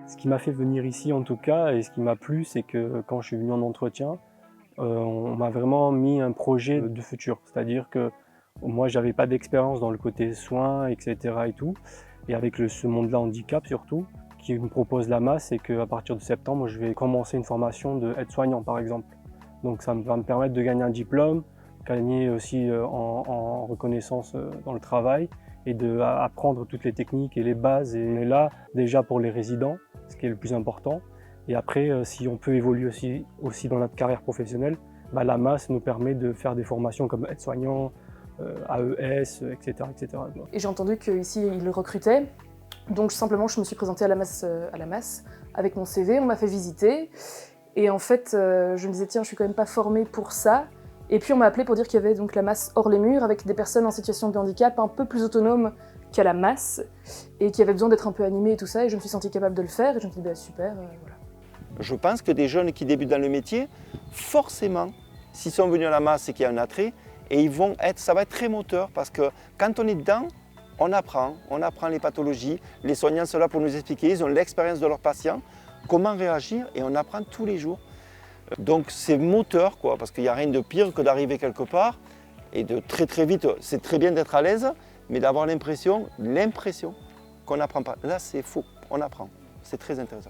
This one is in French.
Ce qui m'a fait venir ici en tout cas, et ce qui m'a plu, c'est que quand je suis venu en entretien, on m'a vraiment mis un projet de futur. C'est-à-dire que moi, j'avais pas d'expérience dans le côté soins, et cetera et tout. Et avec ce monde-là handicap surtout, qui me propose la masse, c'est qu'à partir de septembre, je vais commencer une formation d'aide-soignant par exemple. Donc ça va me permettre de gagner un diplôme, gagner aussi en reconnaissance dans le travail et d'apprendre toutes les techniques et les bases. Et on est là déjà pour les résidents, ce qui est le plus important. Et après, si on peut évoluer aussi dans notre carrière professionnelle, la masse nous permet de faire des formations comme aide-soignant, AES, etc., etc. Et j'ai entendu qu'ici, ils le recrutaient. Donc simplement, je me suis présentée à la masse avec mon CV, on m'a fait visiter. Et en fait, je me disais, tiens, je suis quand même pas formée pour ça. Et puis on m'a appelé pour dire qu'il y avait donc la masse hors les murs, avec des personnes en situation de handicap un peu plus autonomes qu'à la masse, et qui avaient besoin d'être un peu animées et tout ça, et je me suis sentie capable de le faire, et je me suis dit, bah, super, voilà. Je pense que des jeunes qui débutent dans le métier, forcément, s'ils sont venus à la masse, c'est qu'il y a un attrait, et ça va être très moteur, parce que quand on est dedans, on apprend les pathologies, les soignants sont là pour nous expliquer, ils ont l'expérience de leurs patients, comment réagir, et on apprend tous les jours. Donc c'est moteur, quoi, parce qu'il n'y a rien de pire que d'arriver quelque part, et de très vite, c'est très bien d'être à l'aise, mais d'avoir l'impression qu'on n'apprend pas. Là c'est faux, on apprend, c'est très intéressant.